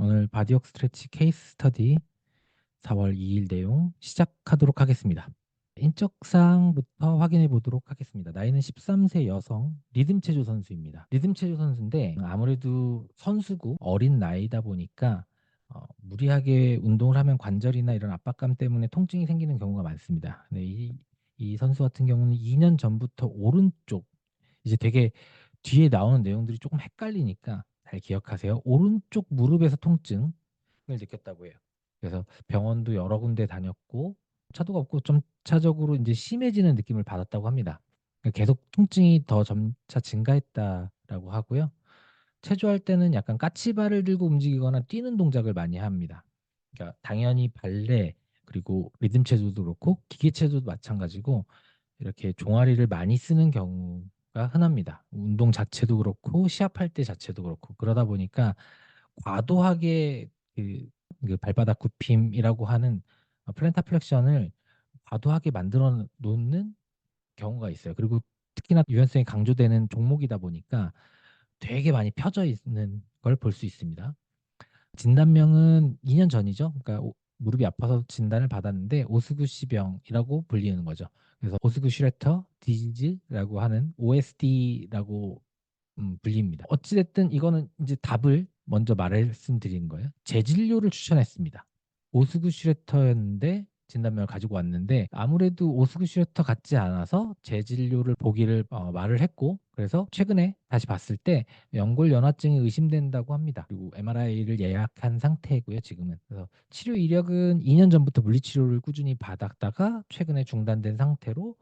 오늘 바디워크 스트레치 케이스 스터디 4월 2일 내용 시작하도록 하겠습니다. 인적사항부터 확인해 보도록 하겠습니다. 나이는 13세 여성 리듬체조 선수입니다. 리듬체조 선수인데 아무래도 선수고 어린 나이다 보니까 무리하게 운동을 하면 관절이나 이런 압박감 때문에 통증이 생기는 경우가 많습니다. 근데 이 선수 같은 경우는 2년 전부터 오른쪽 이제 되게 뒤에 나오는 내용들이 조금 헷갈리니까 잘 기억하세요. 오른쪽 무릎에서 통증을 느꼈다고 해요. 그래서 병원도 여러 군데 다녔고 차도가 없고 좀 차적으로 이제 심해지는 느낌을 받았다고 합니다. 그러니까 계속 통증이 더 점차 증가했다라고 하고요. 체조할 때는 약간 까치발을 들고 움직이거나 뛰는 동작을 많이 합니다. 그러니까 당연히 발레 그리고 리듬 체조도 그렇고 기계 체조도 마찬가지고 이렇게 종아리를 많이 쓰는 경우가 흔합니다. 운동 자체도 그렇고 시합할 때 자체도 그렇고 그러다 보니까 과도하게 그 발바닥 굽힘이라고 하는 플랜타 플렉션을 과도하게 만들어 놓는 경우가 있어요. 그리고 특히나 유연성이 강조되는 종목이다 보니까 되게 많이 펴져 있는 걸 볼 수 있습니다. 진단명은 2년 전이죠. 그러니까 무릎이 아파서 진단을 받았는데 오스구시병이라고 불리는 거죠. 그래서 오스구슈레터 디지즈라고 하는 OSD라고 불립니다. 어찌 됐든 이거는 이제 답을 먼저 말씀드리는 거예요. 재진료를 추천했습니다. 오스구슈레터였는데 진단명을 가지고 왔는데 아무래도 오스구슈레터 같지 않아서 재진료를 보기를 말을 했고 그래서 최근에 다시 봤을 때 연골연화증이 의심된다고 합니다. 그리고 MRI를 예약한 상태고요, 지금은. 그래서 치료 이력은 2년 전부터 물리치료를 꾸준히 받았다가 최근에 중단된 상태로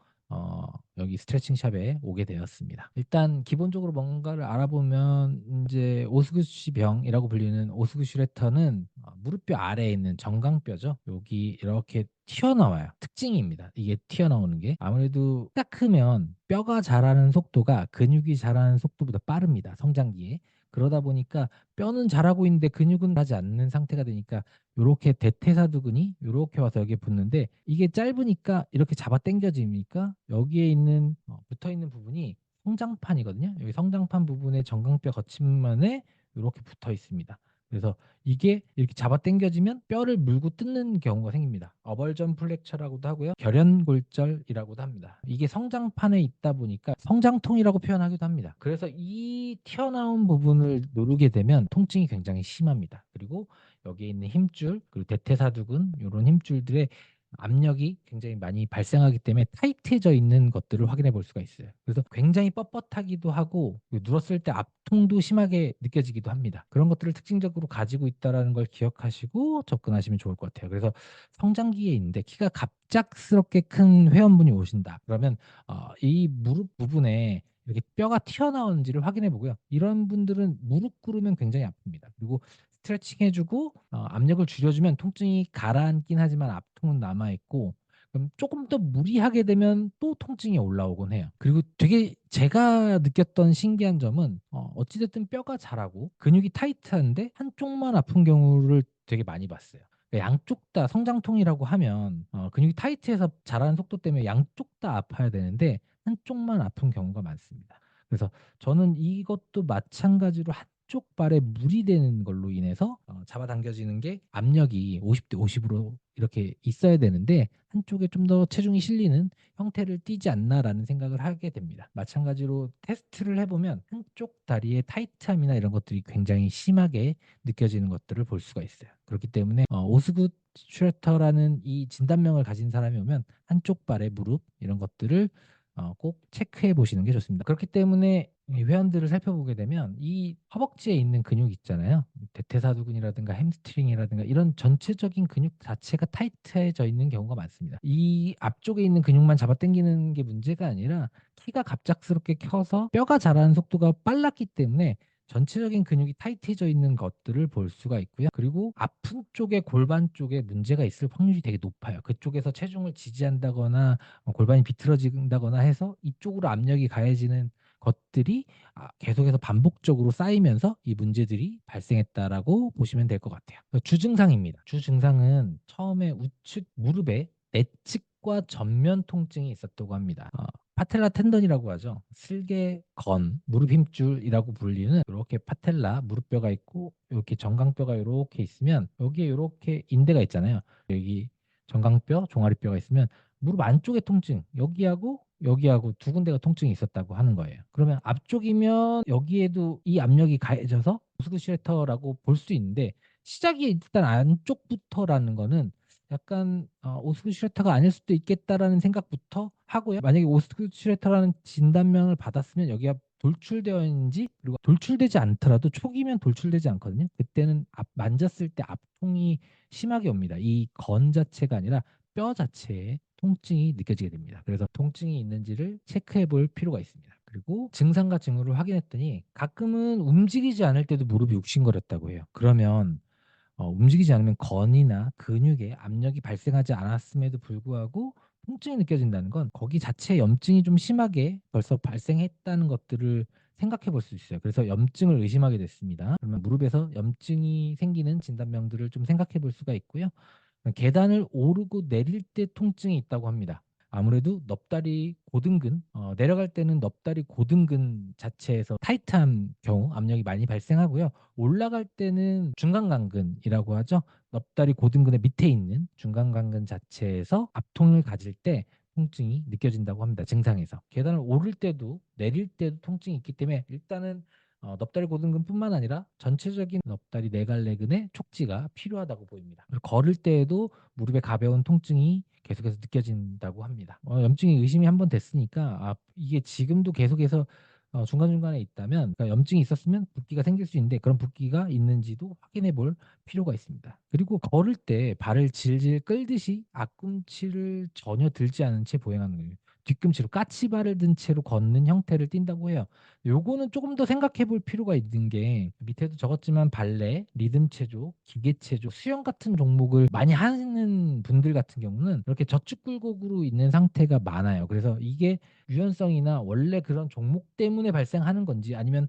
여기 스트레칭 샵에 오게 되었습니다. 일단 기본적으로 뭔가를 알아보면 이제 오스구시 병이라고 불리는 오스구슈레터는 무릎뼈 아래에 있는 정강뼈죠. 여기 이렇게 튀어나와요. 특징입니다. 이게 튀어나오는 게 아무래도 딱 크면 뼈가 자라는 속도가 근육이 자라는 속도보다 빠릅니다. 성장기에. 그러다 보니까 뼈는 자라고 있는데 근육은 하지 않는 상태가 되니까 요렇게 대퇴사두근이 요렇게 와서 여기에 붙는데 이게 짧으니까 이렇게 잡아 당겨지니까 여기에 있는 붙어 있는 부분이 성장판이거든요. 여기 성장판 부분에 정강뼈 거침만에 이렇게 붙어 있습니다. 그래서 이게 이렇게 잡아 당겨지면 뼈를 물고 뜯는 경우가 생깁니다. 어벌전 플렉처라고도 하고요. 결연골절이라고도 합니다. 이게 성장판에 있다 보니까 성장통이라고 표현하기도 합니다. 그래서 이 튀어나온 부분을 누르게 되면 통증이 굉장히 심합니다. 그리고 여기에 있는 힘줄 그리고 대퇴사두근 이런 힘줄들의 압력이 굉장히 많이 발생하기 때문에 타이트해져 있는 것들을 확인해 볼 수가 있어요. 그래서 굉장히 뻣뻣하기도 하고 누웠을 때 압통도 심하게 느껴지기도 합니다. 그런 것들을 특징적으로 가지고 있다는 걸 기억하시고 접근하시면 좋을 것 같아요. 그래서 성장기에 있는데 키가 갑작스럽게 큰 회원분이 오신다. 그러면 이 무릎 부분에 이렇게 뼈가 튀어나오는지를 확인해 보고요. 이런 분들은 무릎 꿇으면 굉장히 아픕니다. 그리고 스트레칭 해주고 압력을 줄여주면 통증이 가라앉긴 하지만 압통은 남아있고 그럼 조금 더 무리하게 되면 또 통증이 올라오곤 해요. 그리고 되게 제가 느꼈던 신기한 점은 어찌됐든 뼈가 자라고 근육이 타이트한데 한쪽만 아픈 경우를 되게 많이 봤어요. 그러니까 양쪽 다 성장통이라고 하면 근육이 타이트해서 자라는 속도 때문에 양쪽 다 아파야 되는데 한쪽만 아픈 경우가 많습니다. 그래서 저는 이것도 마찬가지로 한쪽 발에 무리 되는 걸로 인해서 잡아당겨지는 게 압력이 50대 50으로 이렇게 있어야 되는데 한쪽에 좀 더 체중이 실리는 형태를 띠지 않나라는 생각을 하게 됩니다. 마찬가지로 테스트를 해보면 한쪽 다리의 타이트함이나 이런 것들이 굉장히 심하게 느껴지는 것들을 볼 수가 있어요. 그렇기 때문에 오스굿 슈레터라는 이 진단명을 가진 사람이 오면 한쪽 발의 무릎 이런 것들을 꼭 체크해 보시는 게 좋습니다. 그렇기 때문에 이 회원들을 살펴보게 되면 이 허벅지에 있는 근육 있잖아요. 대퇴사두근이라든가 햄스트링이라든가 이런 전체적인 근육 자체가 타이트해져 있는 경우가 많습니다. 이 앞쪽에 있는 근육만 잡아당기는 게 문제가 아니라 키가 갑작스럽게 커서 뼈가 자라는 속도가 빨랐기 때문에 전체적인 근육이 타이트해져 있는 것들을 볼 수가 있고요. 그리고 아픈 쪽에 골반 쪽에 문제가 있을 확률이 되게 높아요. 그쪽에서 체중을 지지한다거나 골반이 비틀어진다거나 해서 이쪽으로 압력이 가해지는 것들이 계속해서 반복적으로 쌓이면서 이 문제들이 발생했다라고 보시면 될 것 같아요. 주증상입니다. 주증상은 처음에 우측 무릎에 내측과 전면 통증이 있었다고 합니다. 파텔라 텐던이라고 하죠. 슬개건, 무릎 힘줄이라고 불리는 이렇게 파텔라 무릎뼈가 있고 이렇게 정강뼈가 이렇게 있으면 여기에 이렇게 인대가 있잖아요. 여기 정강뼈, 종아리뼈가 있으면 무릎 안쪽의 통증, 여기하고 두 군데가 통증이 있었다고 하는 거예요. 그러면 앞쪽이면 여기에도 이 압력이 가해져서 오스쿠시레터라고 볼 수 있는데 시작이 일단 안쪽부터라는 거는 약간 오스쿠시레터가 아닐 수도 있겠다라는 생각부터 하고요. 만약에 오스쿠시레터라는 진단명을 받았으면 여기가 돌출되어 있는지, 그리고 돌출되지 않더라도 초기면 돌출되지 않거든요. 그때는 만졌을 때 압통이 심하게 옵니다. 이 건 자체가 아니라 뼈 자체에 통증이 느껴지게 됩니다. 그래서 통증이 있는지를 체크해 볼 필요가 있습니다. 그리고 증상과 징후를 확인했더니 가끔은 움직이지 않을 때도 무릎이 욱신거렸다고 해요. 그러면 움직이지 않으면 건이나 근육에 압력이 발생하지 않았음에도 불구하고 통증이 느껴진다는 건 거기 자체에 염증이 좀 심하게 벌써 발생했다는 것들을 생각해 볼 수 있어요. 그래서 염증을 의심하게 됐습니다. 그러면 무릎에서 염증이 생기는 진단명들을 좀 생각해 볼 수가 있고요. 계단을 오르고 내릴 때 통증이 있다고 합니다. 아무래도 넙다리 고등근, 내려갈 때는 넙다리 고등근 자체에서 타이트한 경우 압력이 많이 발생하고요. 올라갈 때는 중간강근이라고 하죠. 넙다리 고등근의 밑에 있는 중간강근 자체에서 압통을 가질 때 통증이 느껴진다고 합니다. 증상에서. 계단을 오를 때도 내릴 때도 통증이 있기 때문에 일단은 넙다리 고등근뿐만 아니라 전체적인 넙다리 네갈래근의 촉지가 필요하다고 보입니다. 그리고 걸을 때에도 무릎에 가벼운 통증이 계속해서 느껴진다고 합니다. 염증이 의심이 한번 됐으니까 이게 지금도 계속해서 중간중간에 있다면, 그러니까 염증이 있었으면 붓기가 생길 수 있는데 그런 붓기가 있는지도 확인해 볼 필요가 있습니다. 그리고 걸을 때 발을 질질 끌듯이 앞꿈치를 전혀 들지 않은 채 보행하는 거예요. 뒤꿈치로 까치발을 든 채로 걷는 형태를 띈다고 해요. 요거는 조금 더 생각해 볼 필요가 있는 게, 밑에도 적었지만 발레, 리듬 체조, 기계 체조, 수영 같은 종목을 많이 하는 분들 같은 경우는 이렇게 저축 굴곡으로 있는 상태가 많아요. 그래서 이게 유연성이나 원래 그런 종목 때문에 발생하는 건지, 아니면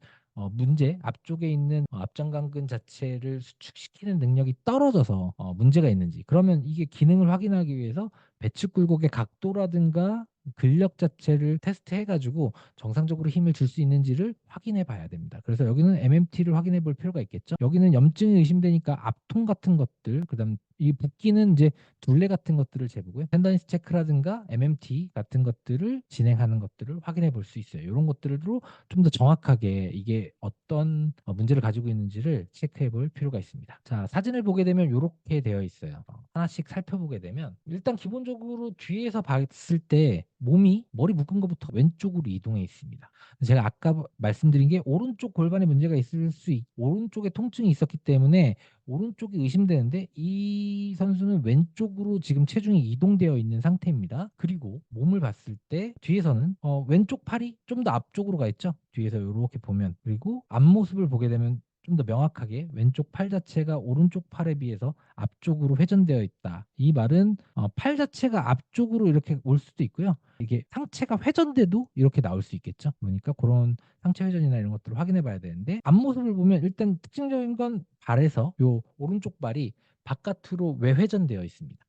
문제 앞쪽에 있는 앞장강근 자체를 수축시키는 능력이 떨어져서 문제가 있는지, 그러면 이게 기능을 확인하기 위해서 배측 굴곡의 각도라든가 근력 자체를 테스트해가지고 정상적으로 힘을 줄 수 있는지를 확인해 봐야 됩니다. 그래서 여기는 MMT를 확인해 볼 필요가 있겠죠. 여기는 염증이 의심되니까 압통 같은 것들, 그다음 이 붓기는 이제 둘레 같은 것들을 재보고요. 텐더니스 체크라든가 MMT 같은 것들을 진행하는 것들을 확인해 볼 수 있어요. 이런 것들로 좀 더 정확하게 이게 어떤 문제를 가지고 있는지를 체크해 볼 필요가 있습니다. 자, 사진을 보게 되면 이렇게 되어 있어요. 하나씩 살펴보게 되면 일단 기본적으로 뒤에서 봤을 때 몸이 머리 묶은 것부터 왼쪽으로 이동해 있습니다. 제가 아까 말씀드린 게 오른쪽 골반에 문제가 있을 오른쪽에 통증이 있었기 때문에 오른쪽이 의심되는데, 이 선수는 왼쪽으로 지금 체중이 이동되어 있는 상태입니다. 그리고 몸을 봤을 때 뒤에서는 왼쪽 팔이 좀 더 앞쪽으로 가 있죠. 뒤에서 이렇게 보면. 그리고 앞모습을 보게 되면 좀 더 명확하게 왼쪽 팔 자체가 오른쪽 팔에 비해서 앞쪽으로 회전되어 있다. 이 말은 팔 자체가 앞쪽으로 이렇게 올 수도 있고요. 이게 상체가 회전돼도 이렇게 나올 수 있겠죠. 그러니까 그런 상체 회전이나 이런 것들을 확인해 봐야 되는데, 앞모습을 보면 일단 특징적인 건 발에서 요 오른쪽 발이 바깥으로 외회전되어 있습니다.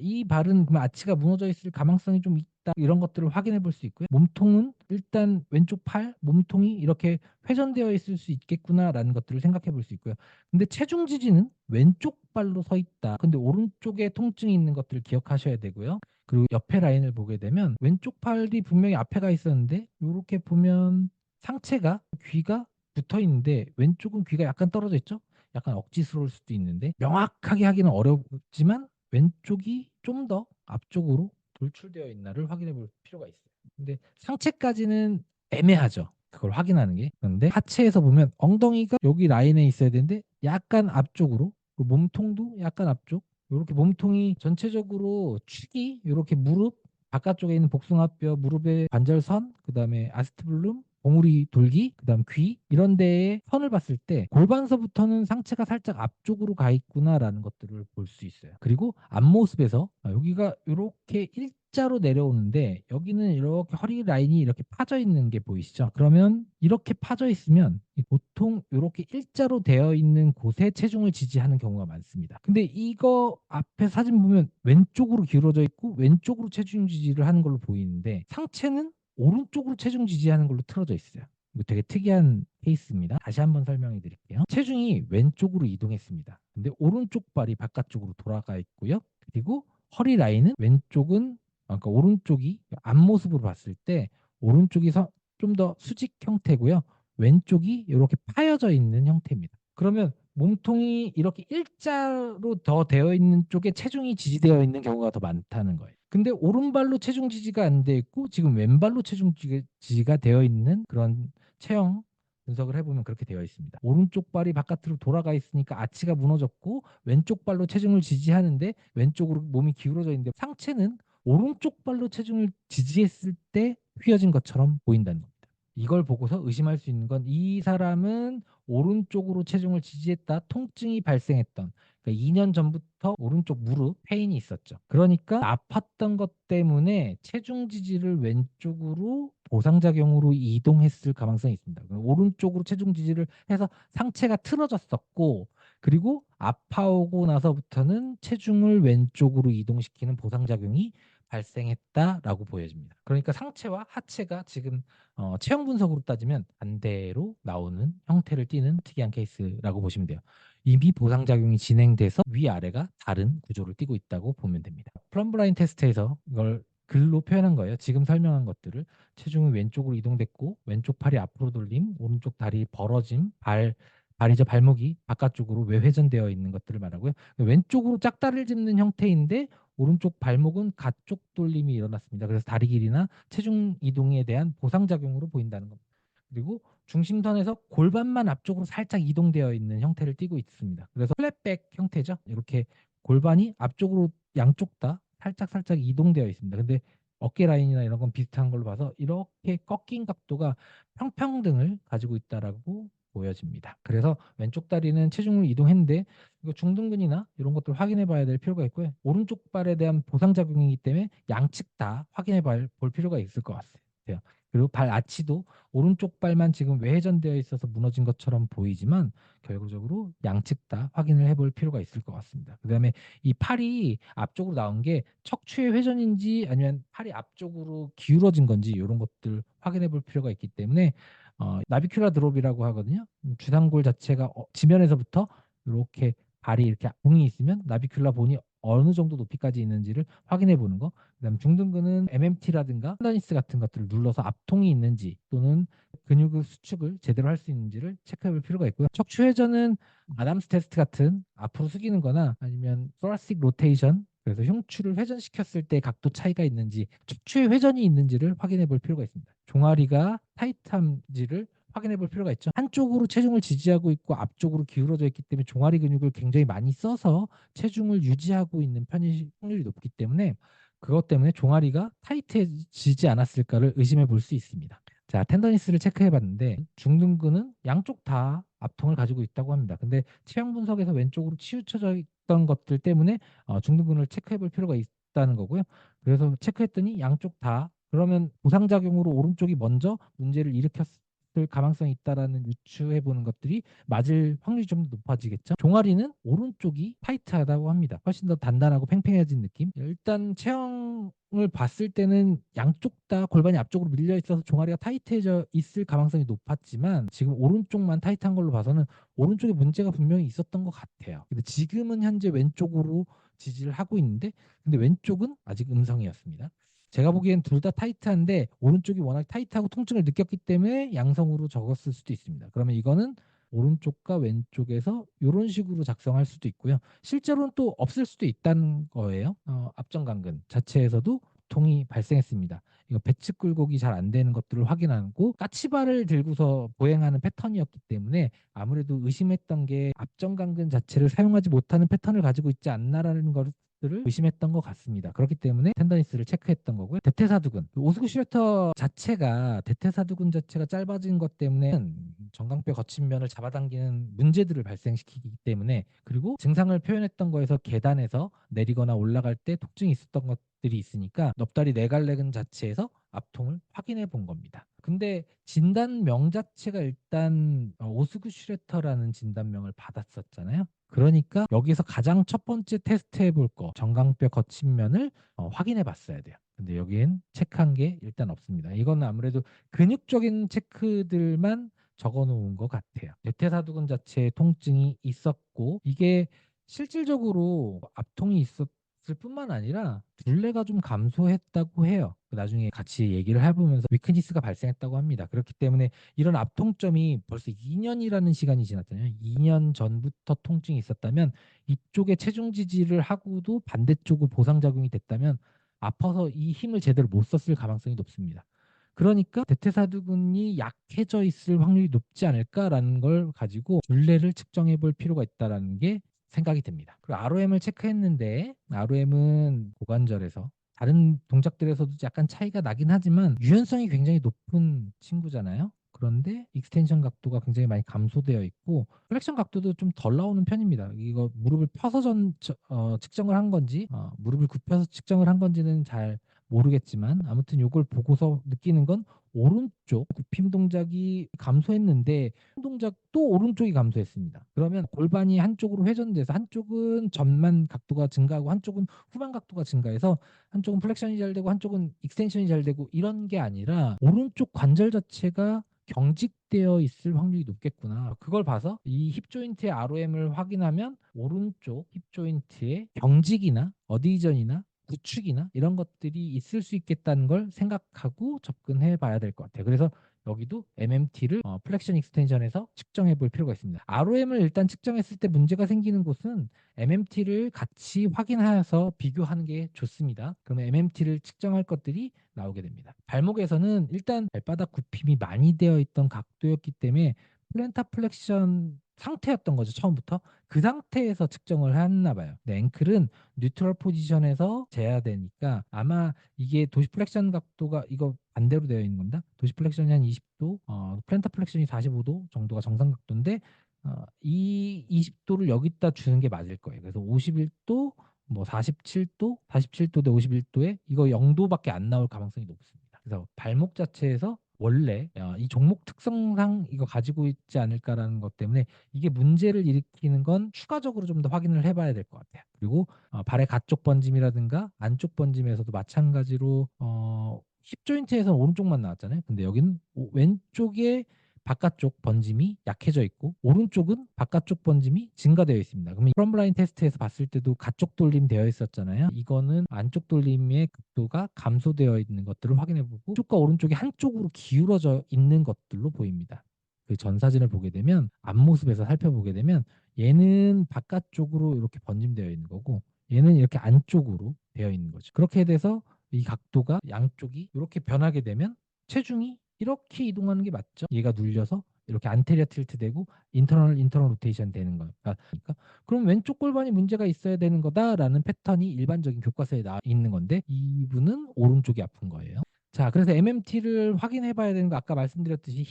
이 발은 그럼 아치가 무너져 있을 가망성이 좀 있다, 이런 것들을 확인해 볼 수 있고요. 몸통은 일단 왼쪽 팔 몸통이 이렇게 회전되어 있을 수 있겠구나라는 것들을 생각해 볼 수 있고요. 근데 체중 지지는 왼쪽 발로 서 있다. 근데 오른쪽에 통증이 있는 것들을 기억하셔야 되고요. 그리고 옆에 라인을 보게 되면 왼쪽 팔이 분명히 앞에 가 있었는데 이렇게 보면 상체가, 귀가 붙어 있는데 왼쪽은 귀가 약간 떨어져 있죠. 약간 억지스러울 수도 있는데 명확하게 하기는 어렵지만 왼쪽이 좀 더 앞쪽으로 돌출되어 있나를 확인해 볼 필요가 있어요. 근데 상체까지는 애매하죠. 그걸 확인하는 게. 그런데 하체에서 보면 엉덩이가 여기 라인에 있어야 되는데 약간 앞쪽으로, 그리고 몸통도 약간 앞쪽, 이렇게 몸통이 전체적으로 축이 이렇게 무릎 바깥쪽에 있는 복숭아뼈, 무릎의 관절선, 그다음에 아스트블룸, 봉우리 돌기, 그다음 귀, 이런 데에 선을 봤을 때 골반서부터는 상체가 살짝 앞쪽으로 가 있구나라는 것들을 볼 수 있어요. 그리고 앞모습에서 여기가 이렇게 일자로 내려오는데 여기는 이렇게 허리 라인이 이렇게 파져 있는 게 보이시죠? 그러면 이렇게 파져 있으면 보통 이렇게 일자로 되어 있는 곳에 체중을 지지하는 경우가 많습니다. 근데 이거 앞에 사진 보면 왼쪽으로 기울어져 있고 왼쪽으로 체중 지지를 하는 걸로 보이는데 상체는 오른쪽으로 체중 지지하는 걸로 틀어져 있어요. 이거 되게 특이한 케이스입니다. 다시 한번 설명해 드릴게요. 체중이 왼쪽으로 이동했습니다. 근데 오른쪽 발이 바깥쪽으로 돌아가 있고요. 그리고 허리 라인은 왼쪽은 그러니까 오른쪽이 앞모습으로 봤을 때 오른쪽이 좀 더 수직 형태고요. 왼쪽이 이렇게 파여져 있는 형태입니다. 그러면 몸통이 이렇게 일자로 더 되어 있는 쪽에 체중이 지지되어 있는 경우가 더 많다는 거예요. 근데 오른발로 체중 지지가 안 돼 있고 지금 왼발로 체중 지지가 되어 있는 그런 체형 분석을 해보면 그렇게 되어 있습니다. 오른쪽 발이 바깥으로 돌아가 있으니까 아치가 무너졌고 왼쪽 발로 체중을 지지하는데 왼쪽으로 몸이 기울어져 있는데 상체는 오른쪽 발로 체중을 지지했을 때 휘어진 것처럼 보인다는 겁니다. 이걸 보고서 의심할 수 있는 건 이 사람은 오른쪽으로 체중을 지지했다 통증이 발생했던, 그러니까 2년 전부터 오른쪽 무릎 페인이 있었죠. 그러니까 아팠던 것 때문에 체중 지지를 왼쪽으로 보상작용으로 이동했을 가능성이 있습니다. 오른쪽으로 체중 지지를 해서 상체가 틀어졌었고 그리고 아파오고 나서부터는 체중을 왼쪽으로 이동시키는 보상작용이 발생했다라고 보여집니다. 그러니까 상체와 하체가 지금 체형 분석으로 따지면 반대로 나오는 형태를 띠는 특이한 케이스라고 보시면 돼요. 이미 보상작용이 진행돼서 위아래가 다른 구조를 띠고 있다고 보면 됩니다. 플럼브라인 테스트에서 이걸 글로 표현한 거예요. 지금 설명한 것들을 체중이 왼쪽으로 이동됐고 왼쪽 팔이 앞으로 돌림, 오른쪽 다리 벌어짐, 발이죠. 발목이 바깥쪽으로 외회전되어 있는 것들을 말하고요. 왼쪽으로 짝다리를 짚는 형태인데 오른쪽 발목은 가쪽 돌림이 일어났습니다. 그래서 다리 길이나 체중 이동에 대한 보상작용으로 보인다는 겁니다. 그리고 중심선에서 골반만 앞쪽으로 살짝 이동되어 있는 형태를 띠고 있습니다. 그래서 플랫백 형태죠. 이렇게 골반이 앞쪽으로 양쪽 다 살짝 이동되어 있습니다. 근데 어깨 라인이나 이런 건 비슷한 걸로 봐서 이렇게 꺾인 각도가 평평등을 가지고 있다라고 보여집니다. 그래서 왼쪽 다리는 체중을 이동했는데 이거 중둔근이나 이런 것들 확인해 봐야 될 필요가 있고요. 오른쪽 발에 대한 보상작용이기 때문에 양측 다 확인해 볼 필요가 있을 것 같아요. 그리고 발 아치도 오른쪽 발만 지금 외회전되어 있어서 무너진 것처럼 보이지만 결과적으로 양측 다 확인을 해볼 필요가 있을 것 같습니다. 그다음에 이 팔이 앞쪽으로 나온 게 척추의 회전인지 아니면 팔이 앞쪽으로 기울어진 건지 이런 것들 확인해 볼 필요가 있기 때문에 나비큘라 드롭이라고 하거든요. 주상골 자체가 지면에서부터 이렇게 발이 이렇게 봉이 있으면 나비큘라 본이 어느 정도 높이까지 있는지를 확인해 보는 거. 그다음 중둔근은 MMT라든가 텐더니스 같은 것들을 눌러서 압통이 있는지 또는 근육의 수축을 제대로 할 수 있는지를 체크해 볼 필요가 있고요. 척추 회전은 아담스 테스트 같은 앞으로 숙이는 거나 아니면 thoracic rotation, 그래서 흉추를 회전시켰을 때 각도 차이가 있는지 척추의 회전이 있는지를 확인해 볼 필요가 있습니다. 종아리가 타이트한지를 확인해 볼 필요가 있죠. 한쪽으로 체중을 지지하고 있고 앞쪽으로 기울어져 있기 때문에 종아리 근육을 굉장히 많이 써서 체중을 유지하고 있는 편이 확률이 높기 때문에 그것 때문에 종아리가 타이트해지지 않았을까를 의심해 볼 수 있습니다. 자, 텐더니스를 체크해 봤는데 중둔근은 양쪽 다 압통을 가지고 있다고 합니다. 근데 체형 분석에서 왼쪽으로 치우쳐져 있던 것들 때문에 중둔근을 체크해 볼 필요가 있다는 거고요. 그래서 체크했더니 양쪽 다, 그러면 보상작용으로 오른쪽이 먼저 문제를 일으켰을 가능성이 있다라는 유추해 보는 것들이 맞을 확률이 좀 더 높아지겠죠. 종아리는 오른쪽이 타이트하다고 합니다. 훨씬 더 단단하고 팽팽해진 느낌. 일단 체형을 봤을 때는 양쪽 다 골반이 앞쪽으로 밀려 있어서 종아리가 타이트해져 있을 가능성이 높았지만 지금 오른쪽만 타이트한 걸로 봐서는 오른쪽에 문제가 분명히 있었던 것 같아요. 근데 지금은 현재 왼쪽으로 지지를 하고 있는데 근데 왼쪽은 아직 음성이었습니다. 제가 보기엔 둘 다 타이트한데 오른쪽이 워낙 타이트하고 통증을 느꼈기 때문에 양성으로 적었을 수도 있습니다. 그러면 이거는 오른쪽과 왼쪽에서 이런 식으로 작성할 수도 있고요. 실제로는 또 없을 수도 있다는 거예요. 앞전강근 자체에서도 통이 발생했습니다. 이거 배측 굴곡이 잘 안 되는 것들을 확인하고 까치발을 들고서 보행하는 패턴이었기 때문에 아무래도 의심했던 게 앞전강근 자체를 사용하지 못하는 패턴을 가지고 있지 않나라는 걸 것들을 의심했던 것 같습니다. 그렇기 때문에 텐더니스를 체크했던 거고요. 대퇴사두근, 오스구 슈레터 자체가 대퇴사두근 자체가 짧아진 것 때문에 정강뼈 거친 면을 잡아당기는 문제들을 발생시키기 때문에, 그리고 증상을 표현했던 거에서 계단에서 내리거나 올라갈 때 통증이 있었던 것들이 있으니까 넙다리 네갈래근 자체에서 압통을 확인해 본 겁니다. 근데 진단명 자체가 일단 오스구 슈레터라는 진단명을 받았었잖아요. 그러니까 여기서 가장 첫 번째 테스트 해볼 거, 정강뼈 거친면을 확인해 봤어야 돼요. 근데 여기엔 체크한 게 일단 없습니다. 이건 아무래도 근육적인 체크들만 적어 놓은 것 같아요. 대퇴사두근 자체에 통증이 있었고, 이게 실질적으로 압통이 있었을 뿐만 아니라 둘레가 좀 감소했다고 해요. 나중에 같이 얘기를 해보면서 위크니스가 발생했다고 합니다. 그렇기 때문에 이런 압통점이 벌써 2년이라는 시간이 지났잖아요. 2년 전부터 통증이 있었다면, 이쪽에 체중 지지를 하고도 반대쪽으로 보상작용이 됐다면 아파서 이 힘을 제대로 못 썼을 가능성이 높습니다. 그러니까 대퇴사두근이 약해져 있을 확률이 높지 않을까라는 걸 가지고 둘레를 측정해 볼 필요가 있다라는 게 생각이 듭니다. 그리고 ROM을 체크했는데, ROM은 고관절에서 다른 동작들에서도 약간 차이가 나긴 하지만 유연성이 굉장히 높은 친구잖아요. 그런데 익스텐션 각도가 굉장히 많이 감소되어 있고 플렉션 각도도 좀 덜 나오는 편입니다. 이거 무릎을 펴서 측정을 한 건지 무릎을 굽혀서 측정을 한 건지는 잘 모르겠지만, 아무튼 이걸 보고서 느끼는 건 오른쪽 굽힘 동작이 감소했는데 동작도 오른쪽이 감소했습니다. 그러면 골반이 한쪽으로 회전돼서 한쪽은 전만 각도가 증가하고 한쪽은 후반 각도가 증가해서 한쪽은 플렉션이 잘 되고 한쪽은 익스텐션이 잘 되고 이런 게 아니라 오른쪽 관절 자체가 경직되어 있을 확률이 높겠구나. 그걸 봐서 이 힙 조인트의 ROM을 확인하면 오른쪽 힙 조인트의 경직이나 어디전이나 구축이나 이런 것들이 있을 수 있겠다는 걸 생각하고 접근해 봐야 될 것 같아요. 그래서 여기도 MMT를 플렉션 익스텐션에서 측정해 볼 필요가 있습니다. ROM을 일단 측정했을 때 문제가 생기는 곳은 MMT를 같이 확인하여서 비교하는 게 좋습니다. 그러면 MMT를 측정할 것들이 나오게 됩니다. 발목에서는 일단 발바닥 굽힘이 많이 되어 있던 각도였기 때문에 플랜타 플렉션 상태였던 거죠. 처음부터 그 상태에서 측정을 했나 봐요. 근데 앵클은 뉴트럴 포지션에서 재야 되니까 아마 이게 도시 플렉션 각도가 이거 반대로 되어 있는 겁니다. 도시 플렉션이 한 20도, 플랜터 플렉션이 45도 정도가 정상 각도인데 이 20도를 여기다 주는 게 맞을 거예요. 그래서 51도, 뭐 47도, 47도 대 51도에 이거 0도밖에 안 나올 가능성이 높습니다. 그래서 발목 자체에서 원래 이 종목 특성상 이거 가지고 있지 않을까라는 것 때문에 이게 문제를 일으키는 건 추가적으로 좀 더 확인을 해봐야 될 것 같아요. 그리고 발의 가쪽 번짐이라든가 안쪽 번짐에서도 마찬가지로 힙 조인트에서는 오른쪽만 나왔잖아요. 근데 여기는 왼쪽에 바깥쪽 번짐이 약해져 있고 오른쪽은 바깥쪽 번짐이 증가되어 있습니다. 그러면 프롬블라인 테스트에서 봤을 때도 가쪽 돌림 되어 있었잖아요. 이거는 안쪽 돌림의 각도가 감소되어 있는 것들을 확인해보고 왼쪽과 오른쪽이 한쪽으로 기울어져 있는 것들로 보입니다. 그 전 사진을 보게 되면 앞모습에서 살펴보게 되면 얘는 바깥쪽으로 이렇게 번짐되어 있는 거고 얘는 이렇게 안쪽으로 되어 있는 거죠. 그렇게 돼서 이 각도가 양쪽이 이렇게 변하게 되면 체중이 이렇게 이동하는 게 맞죠? 얘가 눌려서 이렇게 안테리어 틸트 되고 인터널 로테이션 되는 거니까. 그럼 왼쪽 골반이 문제가 있어야 되는 거다라는 패턴이 일반적인 교과서에 나와 있는 건데 이분은 오른쪽이 아픈 거예요. 자, 그래서 MMT를 확인해 봐야 되는 거 아까 말씀드렸듯이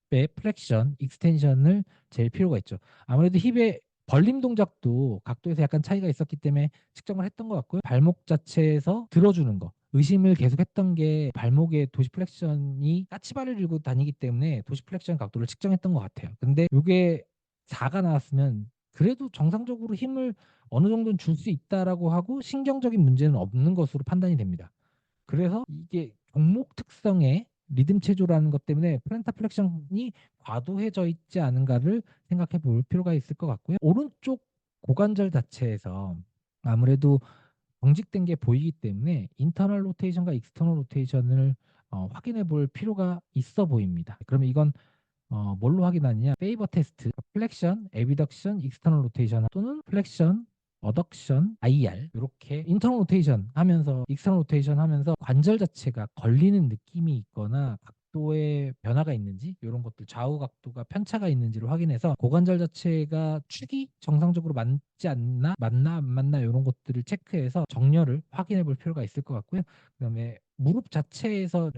힙의 플렉션, 익스텐션을 제일 필요가 있죠. 아무래도 힙의 벌림 동작도 각도에서 약간 차이가 있었기 때문에 측정을 했던 것 같고요. 발목 자체에서 들어주는 거. 의심을 계속했던 게 발목에 도시플렉션이 까치발을 들고 다니기 때문에 도시플렉션 각도를 측정했던 것 같아요. 근데 이게 4가 나왔으면 그래도 정상적으로 힘을 어느 정도는 줄 수 있다라고 하고 신경적인 문제는 없는 것으로 판단이 됩니다. 그래서 이게 종목 특성의 리듬 체조라는 것 때문에 플랜타 플렉션이 과도해져 있지 않은가를 생각해 볼 필요가 있을 것 같고요. 오른쪽 고관절 자체에서 아무래도 경직된 게 보이기 때문에 인터널 로테이션과 익스터널 로테이션을 확인해 볼 필요가 있어 보입니다. 그러면 이건 뭘로 확인하느냐? 페이버 테스트, 플렉션, 에비덕션, 익스터널 로테이션 또는 플렉션, 어덕션, IR 이렇게 인터널 로테이션 하면서 익스터널 로테이션 하면서 관절 자체가 걸리는 느낌이 있거나 각도의 변화가 있는지 이런 것들 좌우 각도가 편차가 있는지를 확인해서 고관절 자체가 축이 정상적으로 맞지 않나 맞나 안 맞나 이런 것들을 체크해서 정렬을 확인해 볼 필요가 있을 것 같고요. 그다음에 무릎 자체에서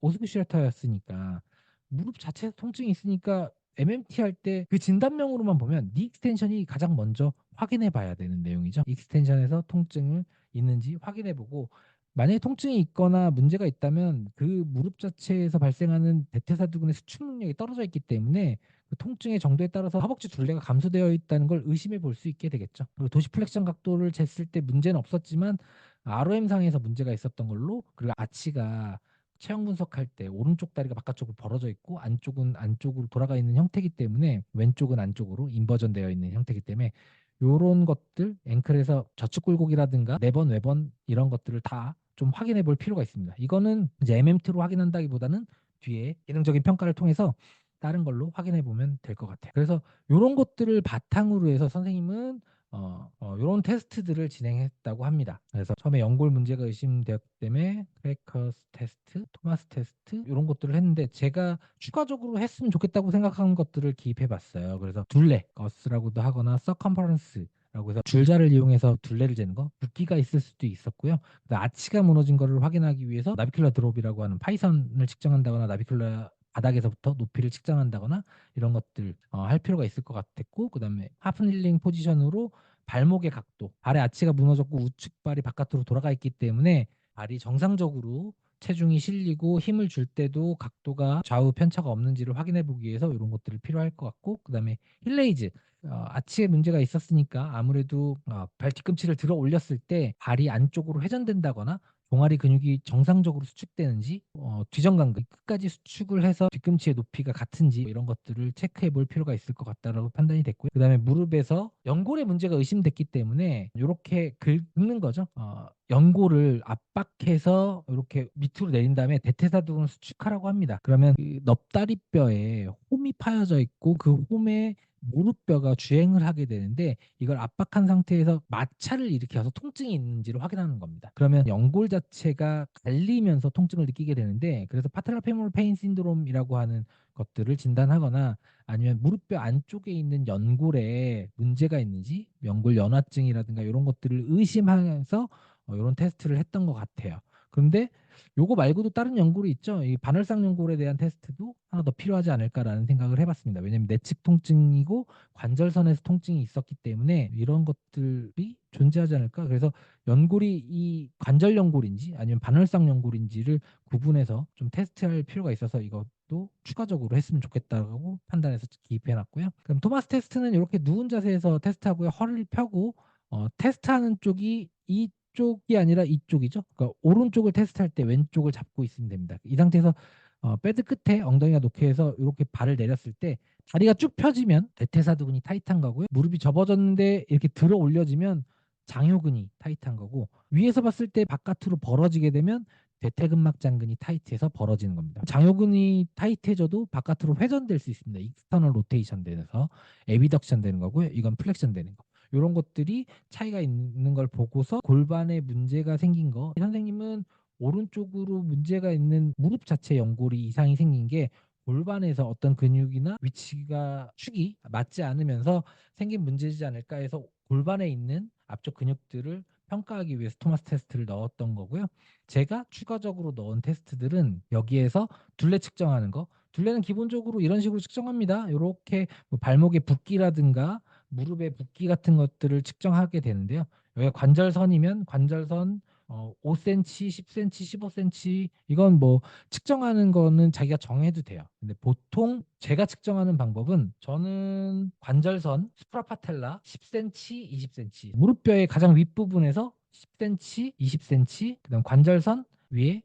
오스쿠시레터였으니까 무릎 자체에서 통증이 있으니까 MMT 할 때 그 진단명으로만 보면 니 익스텐션이 가장 먼저 확인해 봐야 되는 내용이죠. 익스텐션에서 통증을 있는지 확인해 보고 만약에 통증이 있거나 문제가 있다면 그 무릎 자체에서 발생하는 대퇴사두근의 수축 능력이 떨어져 있기 때문에 그 통증의 정도에 따라서 허벅지 둘레가 감소되어 있다는 걸 의심해 볼 수 있게 되겠죠. 그리고 도시플렉션 각도를 쟀을 때 문제는 없었지만 ROM 상에서 문제가 있었던 걸로, 그리고 아치가 체형 분석할 때 오른쪽 다리가 바깥쪽으로 벌어져 있고 안쪽은 안쪽으로 돌아가 있는 형태이기 때문에, 왼쪽은 안쪽으로 인버전 되어 있는 형태이기 때문에 요런 것들, 앵클에서 저축 굴곡이라든가 내번 외번 이런 것들을 다 좀 확인해 볼 필요가 있습니다. 이거는 이제 MMT로 확인한다기보다는 뒤에 기능적인 평가를 통해서 다른 걸로 확인해 보면 될 것 같아요. 그래서 요런 것들을 바탕으로 해서 선생님은 요런 테스트들을 진행했다고 합니다. 그래서 처음에 연골 문제가 의심되었기 때문에 크래커스 테스트, 토마스 테스트 이런 것들을 했는데, 제가 추가적으로 했으면 좋겠다고 생각한 것들을 기입해 봤어요. 그래서 둘레, 거스라고도 하거나 서컴퍼런스 라고 해서 줄자를 이용해서 둘레를 재는 거, 붓기가 있을 수도 있었고요. 그다음 아치가 무너진 거를 확인하기 위해서 나비큘라 드롭이라고 하는 파이선을 측정한다거나 나비큘라 바닥에서부터 높이를 측정한다거나 이런 것들 할 필요가 있을 것 같았고, 그다음에 하프닐링 포지션으로 발목의 각도, 발의 아치가 무너졌고 우측 발이 바깥으로 돌아가 있기 때문에 발이 정상적으로 체중이 실리고 힘을 줄 때도 각도가 좌우 편차가 없는지를 확인해 보기 위해서 이런 것들이 필요할 것 같고, 그다음에 힐레이즈, 아치에 문제가 있었으니까 아무래도 발 뒤꿈치를 들어 올렸을 때 발이 안쪽으로 회전된다거나 종아리 근육이 정상적으로 수축되는지, 뒤정강근 끝까지 수축을 해서 뒤꿈치의 높이가 같은지 이런 것들을 체크해 볼 필요가 있을 것 같다라고 판단이 됐고요. 그다음에 무릎에서 연골의 문제가 의심됐기 때문에 이렇게 긁는 거죠. 연골을 압박해서 이렇게 밑으로 내린 다음에 대퇴사두근을 수축하라고 합니다. 그러면 그 넙다리뼈에 홈이 파여져 있고 그 홈에 무릎뼈가 주행을 하게 되는데, 이걸 압박한 상태에서 마찰을 일으켜서 통증이 있는지를 확인하는 겁니다. 그러면 연골 자체가 갈리면서 통증을 느끼게 되는데, 그래서 파텔라 페모럴 페인 신드롬이라고 하는 것들을 진단하거나 아니면 무릎뼈 안쪽에 있는 연골에 문제가 있는지, 연골 연화증이라든가 이런 것들을 의심하면서 이런 테스트를 했던 것 같아요. 그런데 요거 말고도 다른 연골이 있죠. 이 반월상 연골에 대한 테스트도 하나 더 필요하지 않을까라는 생각을 해봤습니다. 왜냐하면 내측 통증이고 관절선에서 통증이 있었기 때문에 이런 것들이 존재하지 않을까. 그래서 연골이 이 관절 연골인지 아니면 반월상 연골인지를 구분해서 좀 테스트할 필요가 있어서 이것도 추가적으로 했으면 좋겠다고 판단해서 기입해놨고요. 그럼 토마스 테스트는 이렇게 누운 자세에서 테스트하고요. 허리를 펴고 테스트하는 쪽이 이쪽이 아니라 이쪽이죠. 그러니까 오른쪽을 테스트할 때 왼쪽을 잡고 있으면 됩니다. 이 상태에서 배드 끝에 엉덩이가 놓게 해서 이렇게 발을 내렸을 때 다리가 쭉 펴지면 대퇴사두근이 타이트한 거고요. 무릎이 접어졌는데 이렇게 들어 올려지면 장요근이 타이트한 거고, 위에서 봤을 때 바깥으로 벌어지게 되면 대퇴근막 장근이 타이트해서 벌어지는 겁니다. 장요근이 타이트해져도 바깥으로 회전될 수 있습니다. 익스터널 로테이션 되면서 에비덕션 되는 거고요. 이건 플렉션 되는 거. 이런 것들이 차이가 있는 걸 보고서 골반에 문제가 생긴 거, 선생님은 오른쪽으로 문제가 있는 무릎 자체 연골이 이상이 생긴 게 골반에서 어떤 근육이나 위치가 축이 맞지 않으면서 생긴 문제지 않을까 해서 골반에 있는 앞쪽 근육들을 평가하기 위해서 토마스 테스트를 넣었던 거고요. 제가 추가적으로 넣은 테스트들은 여기에서 둘레 측정하는 거. 둘레는 기본적으로 이런 식으로 측정합니다. 이렇게 뭐 발목의 붓기라든가 무릎의 붓기 같은 것들을 측정하게 되는데요. 여기 관절선이면 관절선 5cm, 10cm, 15cm 이건 뭐 측정하는 거는 자기가 정해도 돼요. 근데 보통 제가 측정하는 방법은, 저는 관절선 스프라파텔라 10cm, 20cm, 무릎뼈의 가장 윗부분에서 10cm, 20cm, 그다음 관절선 위에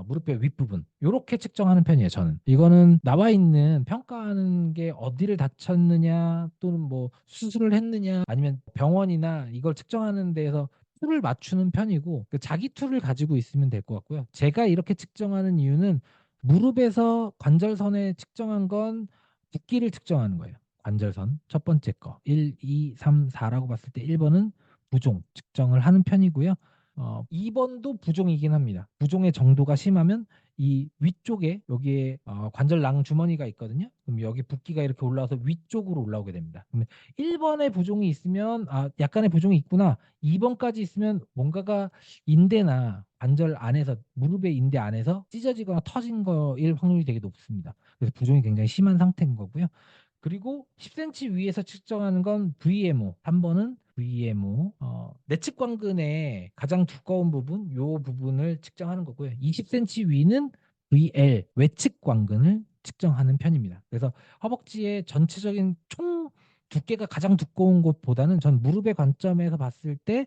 무릎뼈 윗부분 이렇게 측정하는 편이에요. 저는 이거는 나와 있는 평가하는 게 어디를 다쳤느냐 또는 뭐 수술을 했느냐 아니면 병원이나 이걸 측정하는 데에서 툴을 맞추는 편이고, 그 자기 툴을 가지고 있으면 될 것 같고요. 제가 이렇게 측정하는 이유는 무릎에서 관절선에 측정한 건 붓기를 측정하는 거예요. 관절선 첫 번째 거 1, 2, 3, 4라고 봤을 때 1번은 부종 측정을 하는 편이고요. 2번도 부종이긴 합니다. 부종의 정도가 심하면 이 위쪽에 여기에 관절낭 주머니가 있거든요. 그럼 여기 붓기가 이렇게 올라와서 위쪽으로 올라오게 됩니다. 그러면 1번에 부종이 있으면 약간의 부종이 있구나. 2번까지 있으면 뭔가가 인대나 관절 안에서 무릎의 인대 안에서 찢어지거나 터진 거일 확률이 되게 높습니다. 그래서 부종이 굉장히 심한 상태인 거고요. 그리고 10cm 위에서 측정하는 건 VMO. 3번은 VMO. 내측 관근의 가장 두꺼운 부분, 요 부분을 측정하는 거고요. 20cm 위는 VL, 외측 관근을 측정하는 편입니다. 그래서 허벅지의 전체적인 총 두께가 가장 두꺼운 곳보다는 전 무릎의 관점에서 봤을 때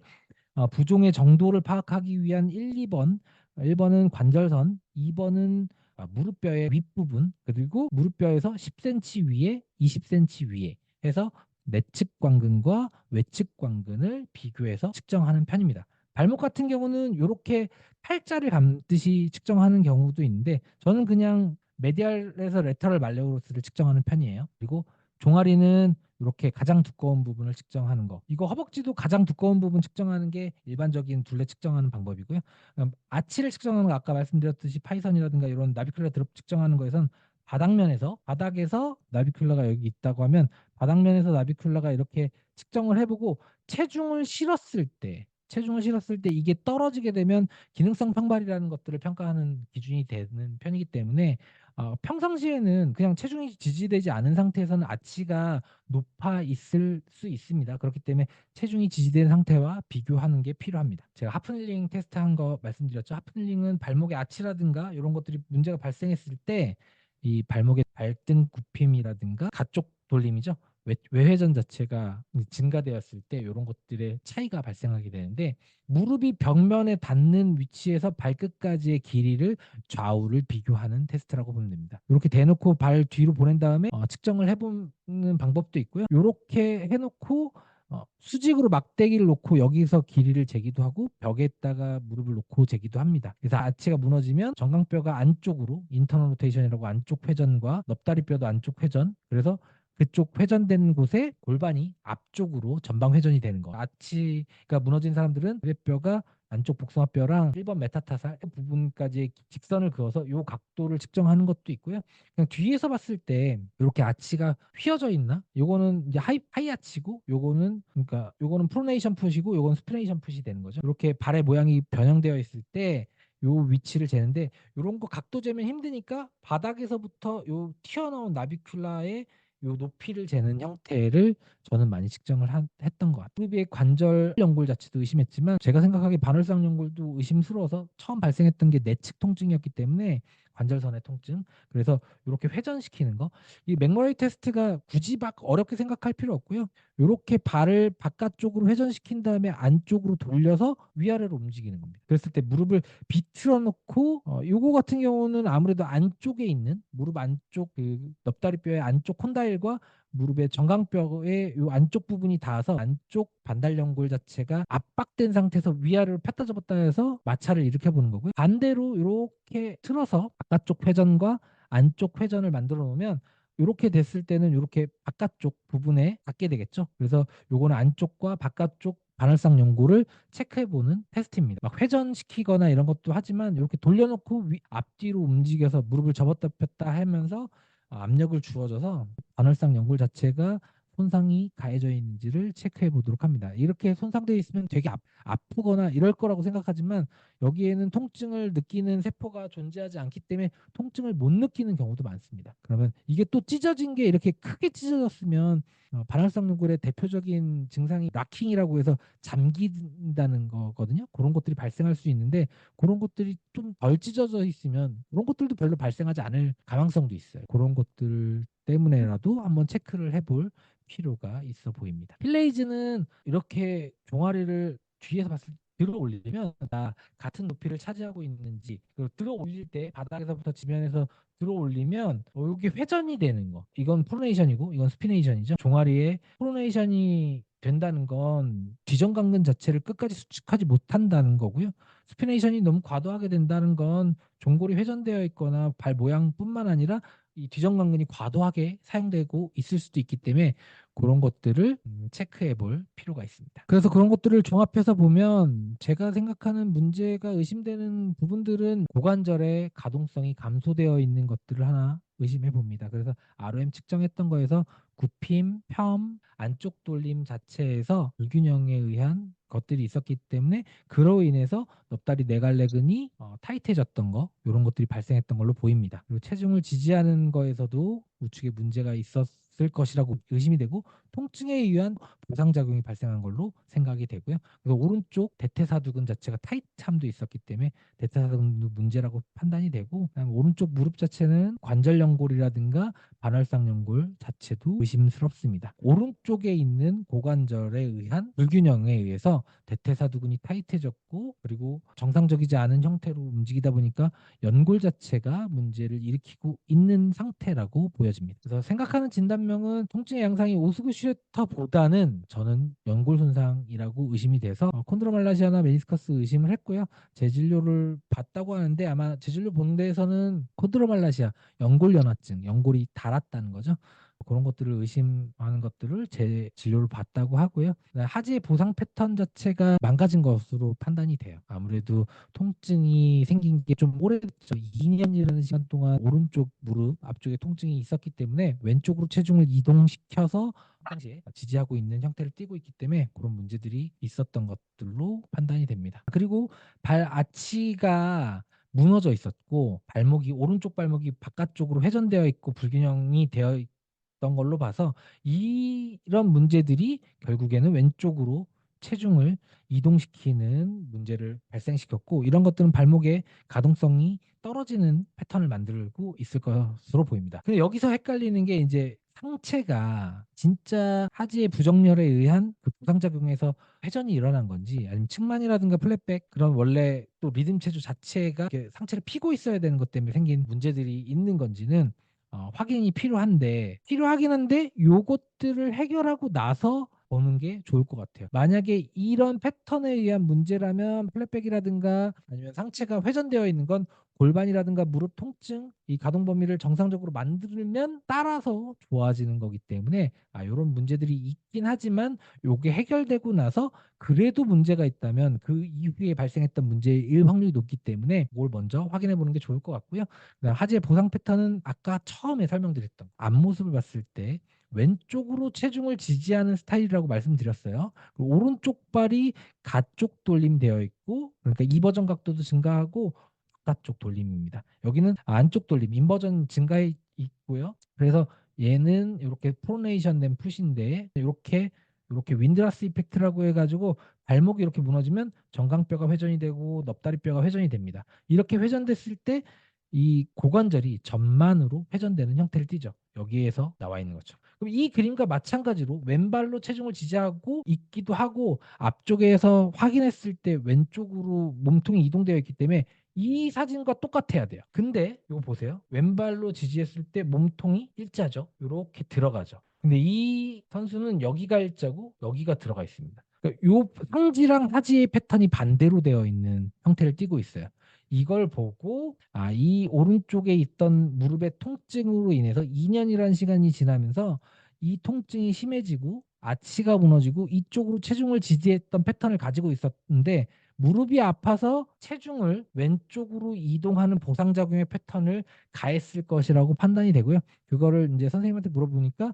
부종의 정도를 파악하기 위한 1, 2번, 1번은 관절선, 2번은 무릎뼈의 윗부분, 그리고 무릎뼈에서 10cm 위에, 20cm 위에 해서 내측 관근과 외측 관근을 비교해서 측정하는 편입니다. 발목 같은 경우는 이렇게 팔자를 감듯이 측정하는 경우도 있는데 저는 그냥 메디알에서 레터럴 말레우스를 측정하는 편이에요. 그리고 종아리는 이렇게 가장 두꺼운 부분을 측정하는 거. 이거 허벅지도 가장 두꺼운 부분 측정하는 게 일반적인 둘레 측정하는 방법이고요. 아치를 측정하는 거 아까 말씀드렸듯이 파이선이라든가 이런 나비큘라 드롭 측정하는 거에선 바닥에서 나비큘라가 여기 있다고 하면 바닥면에서 나비큘라가 이렇게 측정을 해보고 체중을 실었을 때 이게 떨어지게 되면 기능성 평발이라는 것들을 평가하는 기준이 되는 편이기 때문에 평상시에는 그냥 체중이 지지되지 않은 상태에서는 아치가 높아 있을 수 있습니다. 그렇기 때문에 체중이 지지된 상태와 비교하는 게 필요합니다. 제가 하프닐링 테스트 한 거 말씀드렸죠. 하프닐링은 발목의 아치라든가 이런 것들이 문제가 발생했을 때 이 발목의 발등 굽힘이라든가 가쪽 돌림이죠. 외회전 자체가 증가되었을 때 이런 것들의 차이가 발생하게 되는데 무릎이 벽면에 닿는 위치에서 발끝까지의 길이를 좌우를 비교하는 테스트라고 보면 됩니다. 이렇게 대놓고 발 뒤로 보낸 다음에 측정을 해보는 방법도 있고요. 이렇게 해놓고 수직으로 막대기를 놓고 여기서 길이를 재기도 하고 벽에다가 무릎을 놓고 재기도 합니다. 그래서 아치가 무너지면 정강뼈가 안쪽으로 인터널 로테이션이라고 안쪽 회전과 넙다리뼈도 안쪽 회전 그래서 그쪽 회전된 곳에 골반이 앞쪽으로 전방 회전이 되는 거. 아치가 무너진 사람들은 뼈가 안쪽 복숭아뼈랑 1번 메타타살 부분까지의 직선을 그어서 이 각도를 측정하는 것도 있고요. 그냥 뒤에서 봤을 때 이렇게 아치가 휘어져 있나? 요거는 이제 하이 아치고 요거는 프로네이션 풋이고 요건 스프레이션 풋이 되는 거죠. 이렇게 발의 모양이 변형되어 있을 때 요 위치를 재는데 요런 거 각도 재면 힘드니까 바닥에서부터 요 튀어나온 나비큘라의 요 높이를 재는 형태를 저는 많이 측정을 했던 것 같아요. 무릎의 관절 연골 자체도 의심했지만 제가 생각하기에 반월상 연골도 의심스러워서 처음 발생했던 게 내측 통증이었기 때문에 관절선의 통증. 그래서 이렇게 회전시키는 거. 이 맥머레이 테스트가 굳이 막 어렵게 생각할 필요 없고요. 이렇게 발을 바깥쪽으로 회전시킨 다음에 안쪽으로 돌려서 위아래로 움직이는 겁니다. 그랬을 때 무릎을 비틀어 놓고 요거 같은 경우는 아무래도 안쪽에 있는 무릎 안쪽 그 넙다리뼈의 안쪽 콘다일과 무릎의 정강뼈의 요 안쪽 부분이 닿아서 안쪽 반달연골 자체가 압박된 상태에서 위아래로 폈다 접었다 해서 마찰을 일으켜 보는 거고요. 반대로 이렇게 틀어서 바깥쪽 회전과 안쪽 회전을 만들어 놓으면 이렇게 됐을 때는 이렇게 바깥쪽 부분에 닿게 되겠죠. 그래서 요거는 안쪽과 바깥쪽 반월상 연골을 체크해보는 테스트입니다. 막 회전시키거나 이런 것도 하지만 이렇게 돌려놓고 앞뒤로 움직여서 무릎을 접었다 폈다 하면서 압력을 주어져서 반월상 연골 자체가 손상이 가해져 있는지를 체크해 보도록 합니다. 이렇게 손상되어 있으면 되게 아프거나 이럴 거라고 생각하지만 여기에는 통증을 느끼는 세포가 존재하지 않기 때문에 통증을 못 느끼는 경우도 많습니다. 그러면 이게 또 찢어진 게 이렇게 크게 찢어졌으면 반월상 연골의 대표적인 증상이 락킹이라고 해서 잠긴다는 거거든요. 그런 것들이 발생할 수 있는데 그런 것들이 좀 덜 찢어져 있으면 그런 것들도 별로 발생하지 않을 가망성도 있어요. 그런 것들 때문에라도 한번 체크를 해볼 필요가 있어 보입니다. 필레이즈는 이렇게 종아리를 뒤에서 봤을 때 들어 올리면 나 같은 높이를 차지하고 있는지 그리고 들어 올릴 때 바닥에서부터 지면에서 들어 올리면 여기 회전이 되는 거 이건 프로네이션이고 이건 스피네이션이죠. 종아리에 프로네이션이 된다는 건 뒤정강근 자체를 끝까지 수축하지 못한다는 거고요. 스피네이션이 너무 과도하게 된다는 건 종골이 회전되어 있거나 발 모양뿐만 아니라 이 뒤정강근이 과도하게 사용되고 있을 수도 있기 때문에 그런 것들을 체크해 볼 필요가 있습니다. 그래서 그런 것들을 종합해서 보면 제가 생각하는 문제가 의심되는 부분들은 고관절의 가동성이 감소되어 있는 것들을 하나 의심해 봅니다. 그래서 ROM 측정했던 거에서 굽힘, 펴음, 안쪽 돌림 자체에서 불균형에 의한 것들이 있었기 때문에 그로 인해서 넙다리 네갈래근이 타이트해졌던 거 이런 것들이 발생했던 걸로 보입니다. 그리고 체중을 지지하는 거에서도 우측에 문제가 있었을 것이라고 의심이 되고 통증에 의한 보상작용이 발생한 걸로 생각이 되고요. 그래서 오른쪽 대퇴사두근 자체가 타이트함도 있었기 때문에 대퇴사두근도 문제라고 판단이 되고 그다음에 오른쪽 무릎 자체는 관절 연골이라든가 반월상 연골 자체도 의심스럽습니다. 오른쪽에 있는 고관절에 의한 불균형에 의해서 대퇴사두근이 타이트해졌고 그리고 정상적이지 않은 형태로 움직이다 보니까 연골 자체가 문제를 일으키고 있는 상태라고 보여집니다. 그래서 생각하는 진단명은 통증의 양상이 오스구슈레터보다는 저는 연골 손상이라고 의심이 돼서 콘드로말라시아나 메니스커스 의심을 했고요. 재진료를 봤다고 하는데 아마 재진료 본 데에서는 콘드로말라시아 연골 연화증, 연골이 닳았다는 거죠. 그런 것들을 의심하는 것들을 제 진료를 봤다고 하고요. 하지의 보상 패턴 자체가 망가진 것으로 판단이 돼요. 아무래도 통증이 생긴 게 좀 오래됐죠. 2년이라는 시간 동안 오른쪽 무릎 앞쪽에 통증이 있었기 때문에 왼쪽으로 체중을 이동시켜서 평상시에 지지하고 있는 형태를 띠고 있기 때문에 그런 문제들이 있었던 것들로 판단이 됩니다. 그리고 발 아치가 무너져 있었고 발목이 오른쪽 발목이 바깥쪽으로 회전되어 있고 불균형이 되어 있던 걸로 봐서 이런 문제들이 결국에는 왼쪽으로 체중을 이동시키는 문제를 발생시켰고 이런 것들은 발목의 가동성이 떨어지는 패턴을 만들고 있을 것으로 보입니다. 근데 여기서 헷갈리는 게 이제 상체가 진짜 하지의 부정렬에 의한 그 부상작용에서 회전이 일어난 건지 아니면 측만이라든가 플랫백 그런 원래 또 리듬 체조 자체가 이렇게 상체를 피고 있어야 되는 것 때문에 생긴 문제들이 있는 건지는 확인이 필요하긴 한데 요것들을 해결하고 나서 보는 게 좋을 것 같아요. 만약에 이런 패턴에 의한 문제라면 플랫백이라든가 아니면 상체가 회전되어 있는 건 골반이라든가 무릎 통증 이 가동 범위를 정상적으로 만들면 따라서 좋아지는 거기 때문에 이런 문제들이 있긴 하지만 요게 해결되고 나서 그래도 문제가 있다면 그 이후에 발생했던 문제일 확률이 높기 때문에 그걸 먼저 확인해 보는 게 좋을 것 같고요. 하지의 보상 패턴은 아까 처음에 설명드렸던 앞모습을 봤을 때 왼쪽으로 체중을 지지하는 스타일이라고 말씀드렸어요. 그리고 오른쪽 발이 가쪽 돌림되어 있고 그러니까 이버전 각도도 증가하고 바깥쪽 돌림입니다. 여기는 안쪽 돌림, 인버전 증가해 있고요. 그래서 얘는 이렇게 프로네이션 된 풋인데 이렇게 윈드라스 이펙트라고 해가지고 발목이 이렇게 무너지면 정강뼈가 회전이 되고 넙다리뼈가 회전이 됩니다. 이렇게 회전됐을 때 이 고관절이 전만으로 회전되는 형태를 띠죠. 여기에서 나와 있는 거죠. 그럼 이 그림과 마찬가지로 왼발로 체중을 지지하고 있기도 하고 앞쪽에서 확인했을 때 왼쪽으로 몸통이 이동되어 있기 때문에 이 사진과 똑같아야 돼요. 근데 이거 보세요. 왼발로 지지했을 때 몸통이 일자죠. 이렇게 들어가죠. 근데 이 선수는 여기가 일자고 여기가 들어가 있습니다. 그러니까 요 상지랑 하지의 패턴이 반대로 되어 있는 형태를 띠고 있어요. 이걸 보고 이 오른쪽에 있던 무릎의 통증으로 인해서 2년이라는 시간이 지나면서 이 통증이 심해지고 아치가 무너지고 이쪽으로 체중을 지지했던 패턴을 가지고 있었는데 무릎이 아파서 체중을 왼쪽으로 이동하는 보상작용의 패턴을 가했을 것이라고 판단이 되고요. 그거를 이제 선생님한테 물어보니까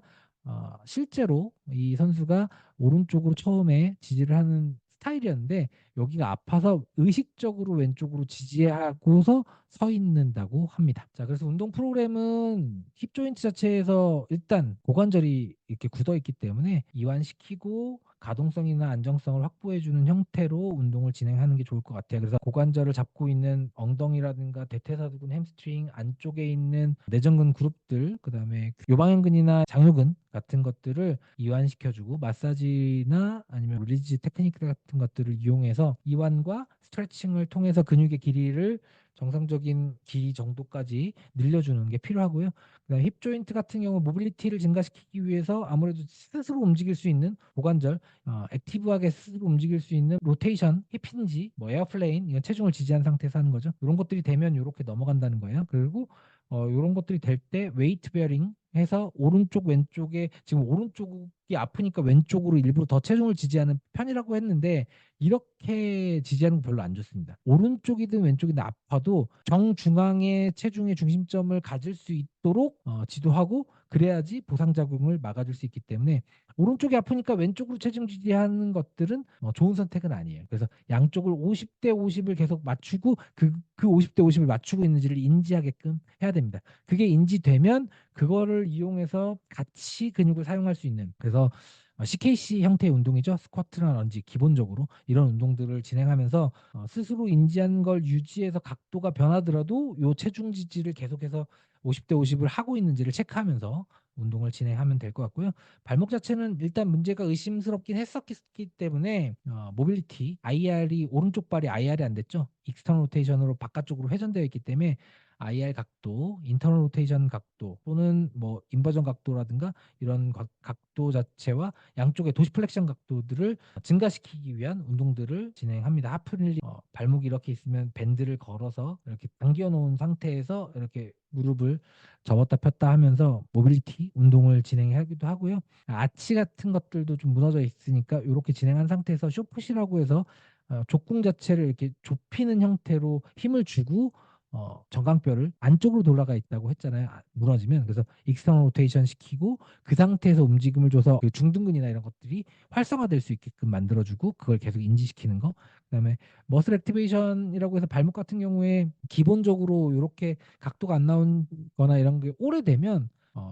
실제로 이 선수가 오른쪽으로 처음에 지지를 하는 스타일이었는데 여기가 아파서 의식적으로 왼쪽으로 지지하고서 서 있는다고 합니다. 자, 그래서 운동 프로그램은 힙 조인트 자체에서 일단 고관절이 이렇게 굳어 있기 때문에 이완시키고 가동성이나 안정성을 확보해주는 형태로 운동을 진행하는 게 좋을 것 같아요. 그래서 고관절을 잡고 있는 엉덩이라든가 대퇴사두근, 햄스트링 안쪽에 있는 내전근 그룹들, 그다음에 요방형근이나 장요근 같은 것들을 이완시켜주고 마사지나 아니면 리리즈 테크닉 같은 것들을 이용해서 이완과 스트레칭을 통해서 근육의 길이를 정상적인 길이 정도까지 늘려주는 게 필요하고요. 그다음에 힙 조인트 같은 경우 모빌리티를 증가시키기 위해서 아무래도 스스로 움직일 수 있는 고관절, 액티브하게 스스로 움직일 수 있는 로테이션, 힙힌지, 뭐 에어플레인 이건 체중을 지지한 상태에서 하는 거죠. 이런 것들이 되면 이렇게 넘어간다는 거예요. 그리고 요런 것들이 될 때 웨이트 베어링 해서 오른쪽 왼쪽에 지금 오른쪽이 아프니까 왼쪽으로 일부러 더 체중을 지지하는 편이라고 했는데 이렇게 지지하는 거 별로 안 좋습니다. 오른쪽이든 왼쪽이든 아파도 정중앙의 체중의 중심점을 가질 수 있도록 지도하고 그래야지 보상작용을 막아줄 수 있기 때문에 오른쪽이 아프니까 왼쪽으로 체중 지지하는 것들은 좋은 선택은 아니에요. 그래서 양쪽을 50대 50을 계속 맞추고 그 50대 50을 맞추고 있는지를 인지하게끔 해야 됩니다. 그게 인지되면 그거를 이용해서 같이 근육을 사용할 수 있는 그래서 CKC 형태의 운동이죠. 스쿼트나 런지 기본적으로 이런 운동들을 진행하면서 스스로 인지하는 걸 유지해서 각도가 변하더라도 요 체중 지지를 계속해서 50대 50을 하고 있는지를 체크하면서 운동을 진행하면 될 것 같고요. 발목 자체는 일단 문제가 의심스럽긴 했었기 때문에 모빌리티 IR이 오른쪽 발이 IR이 안 됐죠. 익스터널 로테이션으로 바깥쪽으로 회전되어 있기 때문에 IR 각도, 인터널 로테이션 각도 또는 뭐 인버전 각도라든가 이런 각도 자체와 양쪽의 도시플렉션 각도들을 증가시키기 위한 운동들을 진행합니다. 하프릴리 발목이 이렇게 있으면 밴드를 걸어서 이렇게 당겨 놓은 상태에서 이렇게 무릎을 접었다 폈다 하면서 모빌리티 운동을 진행하기도 하고요. 아치 같은 것들도 좀 무너져 있으니까 이렇게 진행한 상태에서 쇼풋이라고 해서 족궁 자체를 이렇게 좁히는 형태로 힘을 주고 정강뼈를 안쪽으로 돌아가 있다고 했잖아요. 무너지면 그래서 익스터널 로테이션 시키고 그 상태에서 움직임을 줘서 그 중둔근이나 이런 것들이 활성화될 수 있게끔 만들어주고 그걸 계속 인지시키는 거. 그다음에 머슬 액티베이션이라고 해서 발목 같은 경우에 기본적으로 이렇게 각도가 안 나오거나 이런 게 오래되면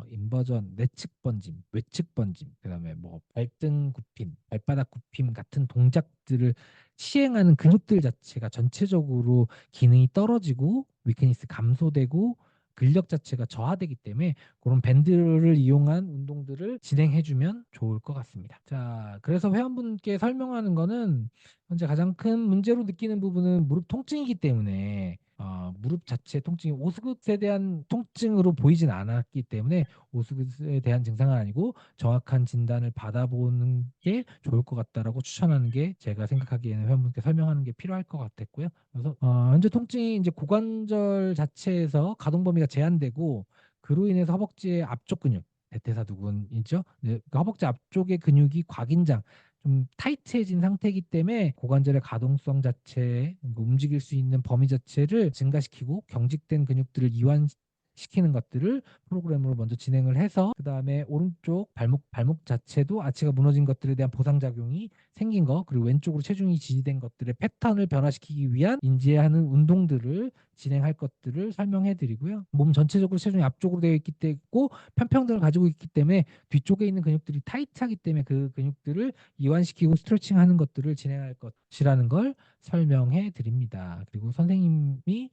인버전, 내측 번짐, 외측 번짐, 그다음에 뭐 발등 굽힘, 발바닥 굽힘 같은 동작들을 시행하는 근육들 자체가 전체적으로 기능이 떨어지고 위크니스 감소되고 근력 자체가 저하되기 때문에 그런 밴드를 이용한 운동들을 진행해주면 좋을 것 같습니다. 자, 그래서 회원분께 설명하는 거는 현재 가장 큰 문제로 느끼는 부분은 무릎 통증이기 때문에 무릎 자체 통증이 오스굿에 대한 통증으로 보이진 않았기 때문에 오스굿에 대한 증상은 아니고 정확한 진단을 받아보는 게 좋을 것 같다라고 추천하는 게 제가 생각하기에는 회원분께 설명하는 게 필요할 것 같았고요. 그래서 현재 통증이 이제 고관절 자체에서 가동 범위가 제한되고 그로 인해서 허벅지의 앞쪽 근육 대퇴사두근이죠. 네, 그 허벅지 앞쪽의 근육이 과긴장 좀 타이트해진 상태이기 때문에 고관절의 가동성 자체, 움직일 수 있는 범위 자체를 증가시키고 경직된 근육들을 이완시키는 것들을 프로그램으로 먼저 진행을 해서 그 다음에 오른쪽 발목 자체도 아치가 무너진 것들에 대한 보상작용이 생긴 거 그리고 왼쪽으로 체중이 지지된 것들의 패턴을 변화시키기 위한 인지하는 운동들을 진행할 것들을 설명해 드리고요. 몸 전체적으로 체중이 앞쪽으로 되어 있기 때문에 편평등을 가지고 있기 때문에 뒤쪽에 있는 근육들이 타이트하기 때문에 그 근육들을 이완시키고 스트레칭하는 것들을 진행할 것이라는 걸 설명해 드립니다. 그리고 선생님이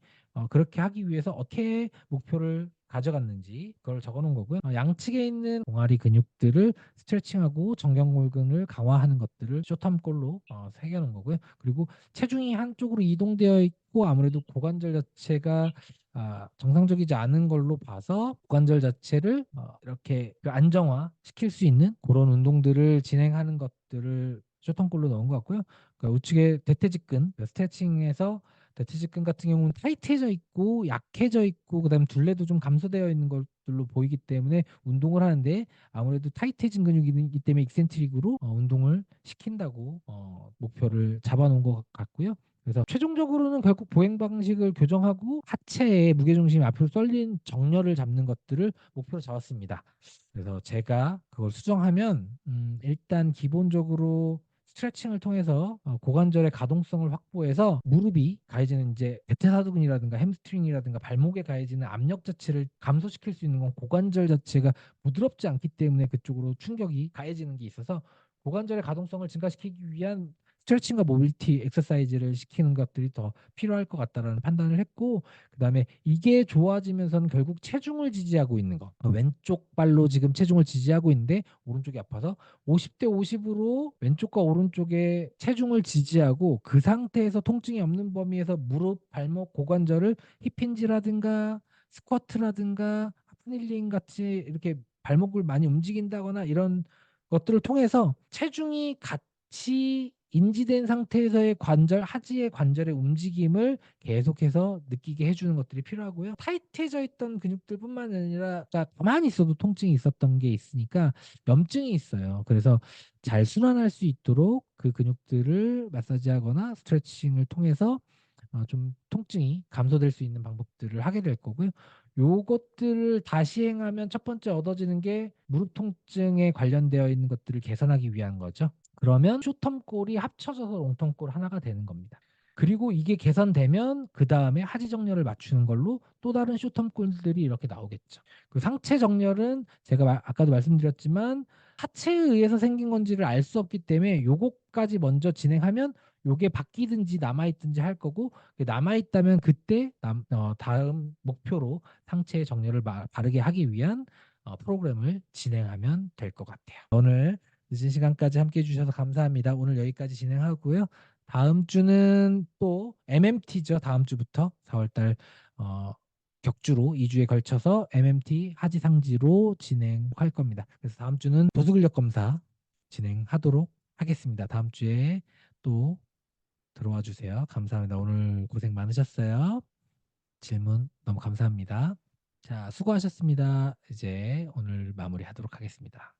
그렇게 하기 위해서 어떻게 목표를 가져갔는지 그걸 적어 놓은 거고요. 양측에 있는 종아리 근육들을 스트레칭하고 정경골근을 강화하는 것들을 쇼텀골로 새겨 놓은 거고요. 그리고 체중이 한쪽으로 이동되어 있고 아무래도 고관절 자체가 정상적이지 않은 걸로 봐서 고관절 자체를 이렇게 그 안정화 시킬 수 있는 그런 운동들을 진행하는 것들을 쇼턴골로 넣은 것 같고요. 그러니까 우측에 대퇴직근 스트레칭에서 대퇴직근 같은 경우는 타이트해져 있고 약해져 있고 그다음에 둘레도 좀 감소되어 있는 것들로 보이기 때문에 운동을 하는데 아무래도 타이트해진 근육이기 때문에 익센트릭으로 운동을 시킨다고 목표를 잡아놓은 것 같고요. 그래서 최종적으로는 결국 보행 방식을 교정하고 하체의 무게중심이 앞으로 쏠린 정렬을 잡는 것들을 목표로 잡았습니다. 그래서 제가 그걸 수정하면 일단 기본적으로 스트레칭을 통해서 고관절의 가동성을 확보해서 무릎이 가해지는 이제 대퇴사두근이라든가 햄스트링이라든가 발목에 가해지는 압력 자체를 감소시킬 수 있는 건 고관절 자체가 부드럽지 않기 때문에 그쪽으로 충격이 가해지는 게 있어서 고관절의 가동성을 증가시키기 위한 스트레칭과 모빌티 엑서사이즈를 시키는 것들이 더 필요할 것 같다라는 판단을 했고 그다음에 이게 좋아지면서는 결국 체중을 지지하고 있는 거 왼쪽 발로 지금 체중을 지지하고 있는데 오른쪽이 아파서 50대 50으로 왼쪽과 오른쪽에 체중을 지지하고 그 상태에서 통증이 없는 범위에서 무릎, 발목, 고관절을 힙힌지라든가 스쿼트라든가 하프닐링 같이 이렇게 발목을 많이 움직인다거나 이런 것들을 통해서 체중이 같이 인지된 상태에서의 관절, 하지의 관절의 움직임을 계속해서 느끼게 해주는 것들이 필요하고요. 타이트해져 있던 근육들뿐만 아니라 그러니까 가만히 있어도 통증이 있었던 게 있으니까 염증이 있어요. 그래서 잘 순환할 수 있도록 그 근육들을 마사지하거나 스트레칭을 통해서 좀 통증이 감소될 수 있는 방법들을 하게 될 거고요. 요것들을 다 시행하면 첫 번째 얻어지는 게 무릎 통증에 관련되어 있는 것들을 개선하기 위한 거죠. 그러면 숏텀골이 합쳐져서 롱텀골 하나가 되는 겁니다. 그리고 이게 개선되면 그 다음에 하지 정렬을 맞추는 걸로 또 다른 숏텀골들이 이렇게 나오겠죠. 그 상체 정렬은 제가 아까도 말씀드렸지만 하체에 의해서 생긴 건지를 알 수 없기 때문에 요거까지 먼저 진행하면 요게 바뀌든지 남아있든지 할 거고 남아있다면 그때 다음 목표로 상체 정렬을 바르게 하기 위한 프로그램을 진행하면 될 것 같아요. 오늘 늦은 시간까지 함께 해주셔서 감사합니다. 오늘 여기까지 진행하고요. 다음 주는 또 MMT죠. 다음 주부터 4월달 격주로 2주에 걸쳐서 MMT 하지상지로 진행할 겁니다. 그래서 다음 주는 보수근력 검사 진행하도록 하겠습니다. 다음 주에 또 들어와 주세요. 감사합니다. 오늘 고생 많으셨어요. 질문 너무 감사합니다. 자, 수고하셨습니다. 이제 오늘 마무리하도록 하겠습니다.